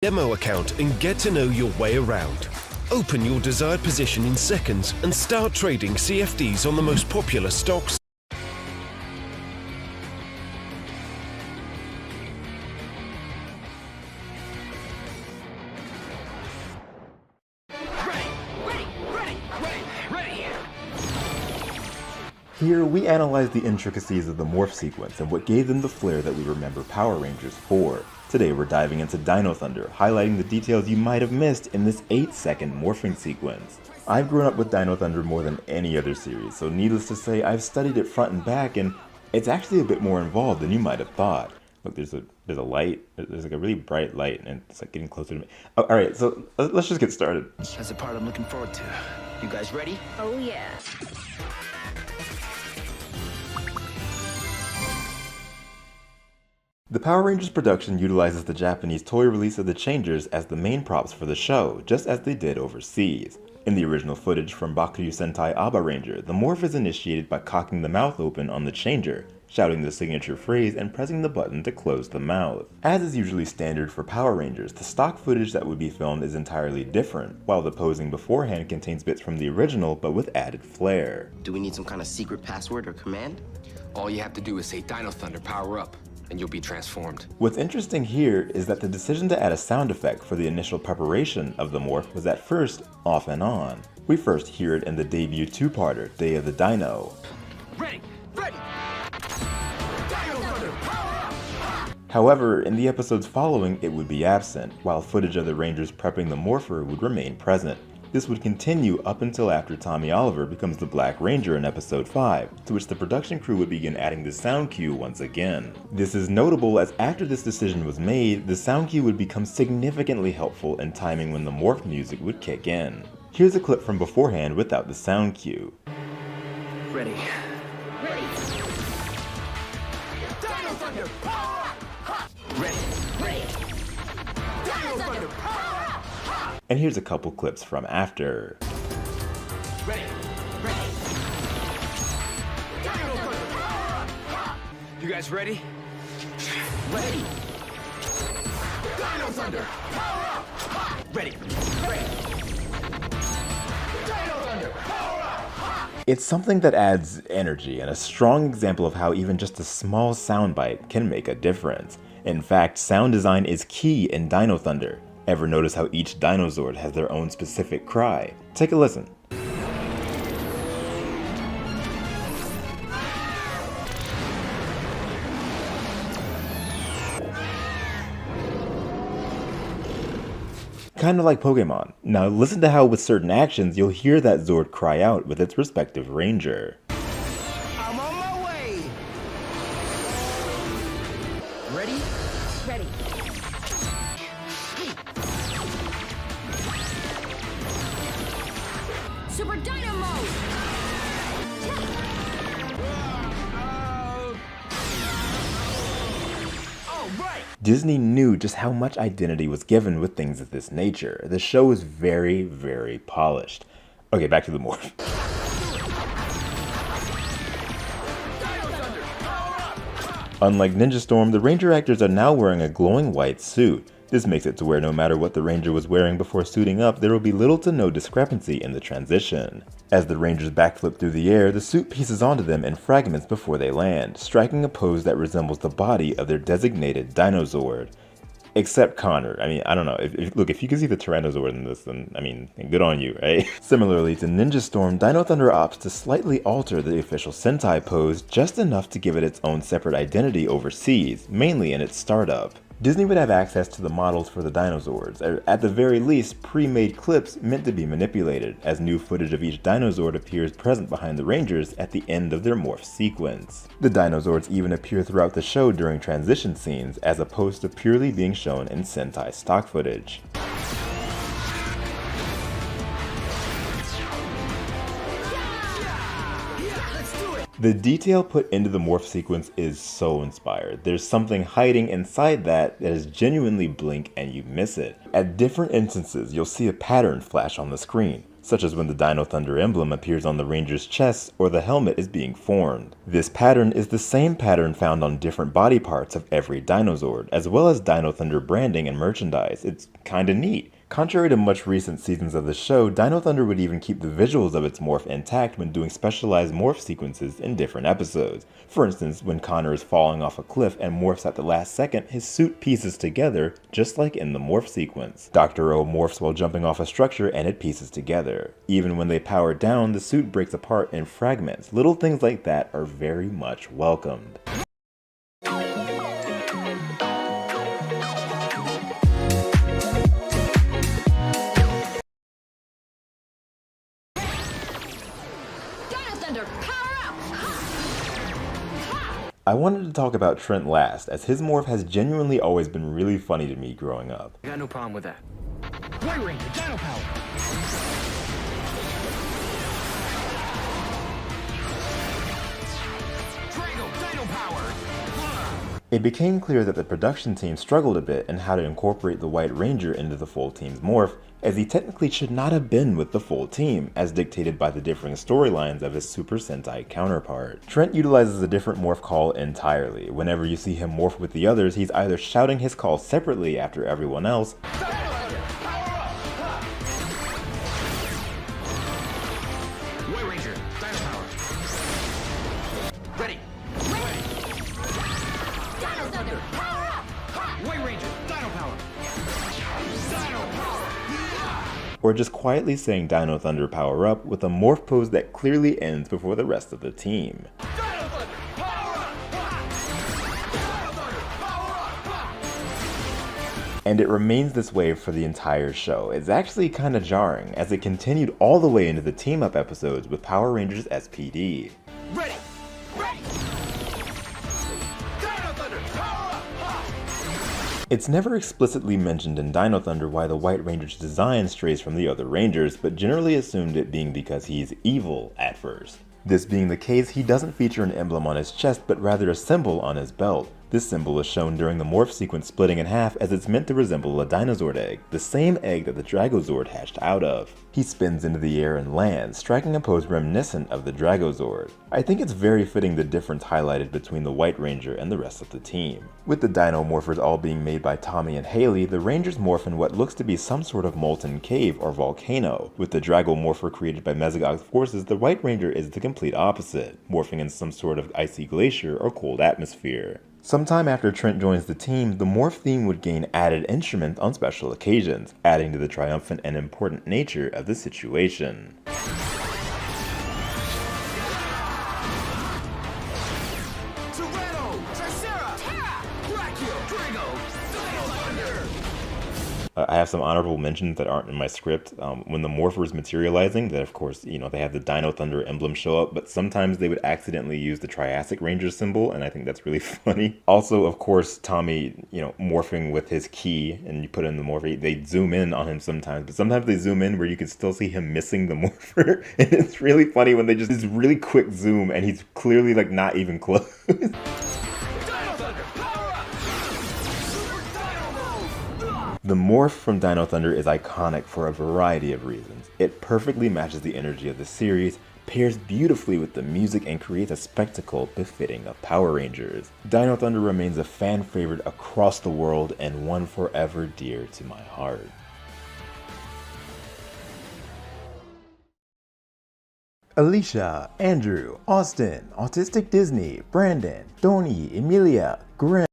Demo account and get to know your way around. Open your desired position in seconds and start trading CFDs on the most popular stocks. Here, we analyze the intricacies of the morph sequence and what gave them the flair that we remember Power Rangers for. Today we're diving into Dino Thunder, highlighting the details you might have missed in this 8-second morphing sequence. I've grown up with Dino Thunder more than any other series, so needless to say I've studied it front and back, and it's actually a bit more involved than you might have thought. Look, there's a light, there's like a really bright light, and it's like getting closer to me. Oh, alright, so let's just get started. That's the part I'm looking forward to. You guys ready? Oh yeah. The Power Rangers production utilizes the Japanese toy release of the Changers as the main props for the show, just as they did overseas. In the original footage from Bakuryu Sentai Aba Ranger, the morph is initiated by cocking the mouth open on the Changer, shouting the signature phrase and pressing the button to close the mouth. As is usually standard for Power Rangers, the stock footage that would be filmed is entirely different, while the posing beforehand contains bits from the original but with added flair. Do we need some kind of secret password or command? All you have to do is say Dino Thunder, power up, and you'll be transformed. What's interesting here is that the decision to add a sound effect for the initial preparation of the morph was at first off and on. We first hear it in the debut two-parter, Day of the Dino. Ready! Ready! Dino Thunder, power up! However, in the episodes following, it would be absent, while footage of the Rangers prepping the morpher would remain present. This would continue up until after Tommy Oliver becomes the Black Ranger in episode 5, to which the production crew would begin adding the sound cue once again. This is notable as after this decision was made, the sound cue would become significantly helpful in timing when the morph music would kick in. Here's a clip from beforehand without the sound cue. Ready. Ready. Dino Thunder, power up! Ready. Ready. Dino Thunder, power up! And here's a couple clips from after. Ready! Ready! Dino Thunder, power up! You guys ready? Ready. Dino Thunder, power up! Ready. Ready! Dino Thunder, power up! It's something that adds energy and a strong example of how even just a small soundbite can make a difference. In fact, sound design is key in Dino Thunder. Ever notice how each Dinozord has their own specific cry? Take a listen. Kinda like Pokemon. Now listen to how with certain actions you'll hear that Zord cry out with its respective ranger. I'm on my way. Ready? Ready. Super Dino mode. All right. Disney knew just how much identity was given with things of this nature. The show is very, very polished. Okay, back to the morph. Unlike Ninja Storm, the Ranger actors are now wearing a glowing white suit. This makes it to where no matter what the Ranger was wearing before suiting up, there will be little to no discrepancy in the transition. As the Rangers backflip through the air, the suit pieces onto them in fragments before they land, striking a pose that resembles the body of their designated Dinozord. Except Connor. I mean, I don't know. If you can see the Tyrannosaur in this, then, I mean, good on you, right? Similarly to Ninja Storm, Dino Thunder opts to slightly alter the official Sentai pose just enough to give it its own separate identity overseas, mainly in its startup. Disney would have access to the models for the Dinozords, or at the very least pre-made clips meant to be manipulated, as new footage of each Dinozord appears present behind the Rangers at the end of their morph sequence. The Dinozords even appear throughout the show during transition scenes, as opposed to purely being shown in Sentai stock footage. The detail put into the morph sequence is so inspired. There's something hiding inside that is genuinely blink and you miss it. At different instances, you'll see a pattern flash on the screen. such as when the Dino Thunder emblem appears on the Ranger's chest or the helmet is being formed. This pattern is the same pattern found on different body parts of every Dinozord, as well as Dino Thunder branding and merchandise. It's kinda neat. Contrary to much recent seasons of the show, Dino Thunder would even keep the visuals of its morph intact when doing specialized morph sequences in different episodes. For instance, when Connor is falling off a cliff and morphs at the last second, his suit pieces together, just like in the morph sequence. Dr. O morphs while jumping off a structure and it pieces together. Even when they power down, the suit breaks apart in fragments. Little things like that are very much welcomed. I wanted to talk about Trent last, as his morph has genuinely always been really funny to me growing up. I got no problem with that. White Ranger, Dino Power. Drago, Dino Power. It became clear that the production team struggled a bit in how to incorporate the White Ranger into the full team's morph, as he technically should not have been with the full team, as dictated by the differing storylines of his Super Sentai counterpart. Trent utilizes a different morph call entirely. Whenever you see him morph with the others, he's either shouting his call separately after everyone else, White Ranger, Dino Power. Ready. Dino Thunder, power up! White Ranger, Dino Power. Dino Power. or just quietly saying Dino Thunder power up with a morph pose that clearly ends before the rest of the team. And it remains this way for the entire show. It's actually kinda jarring, as it continued all the way into the team-up episodes with Power Rangers SPD. Ready. Ready. Dino Thunder, power up. It's never explicitly mentioned in Dino Thunder why the White Ranger's design strays from the other Rangers, but generally assumed it being because he's evil at first. This being the case, he doesn't feature an emblem on his chest, but rather a symbol on his belt. This symbol is shown during the morph sequence splitting in half, as it's meant to resemble a Dinozord egg, the same egg that the Dragozord hatched out of. He spins into the air and lands, striking a pose reminiscent of the Dragozord. I think it's very fitting the difference highlighted between the White Ranger and the rest of the team. With the Dino morphers all being made by Tommy and Haley, the Rangers morph in what looks to be some sort of molten cave or volcano. With the Drago morpher created by Mesogog's forces, the White Ranger is the complete opposite, morphing in some sort of icy glacier or cold atmosphere. Sometime after Trent joins the team, the morph theme would gain added instruments on special occasions, adding to the triumphant and important nature of the situation. I have some honorable mentions that aren't in my script. When the morpher is materializing, that of course, they have the Dino Thunder emblem show up, but sometimes they would accidentally use the Triassic Ranger symbol, and I think that's really funny. Also, of course, Tommy, morphing with his key, and you put in the morpher, they zoom in on him sometimes, but sometimes they zoom in where you can still see him missing the morpher, and it's really funny when they just this really quick zoom, and he's clearly like not even close. The morph from Dino Thunder is iconic for a variety of reasons. It perfectly matches the energy of the series, pairs beautifully with the music, and creates a spectacle befitting of Power Rangers. Dino Thunder remains a fan favorite across the world and one forever dear to my heart. Alicia, Andrew, Austin, Autistic Disney, Brandon, Tony, Emilia, Graham,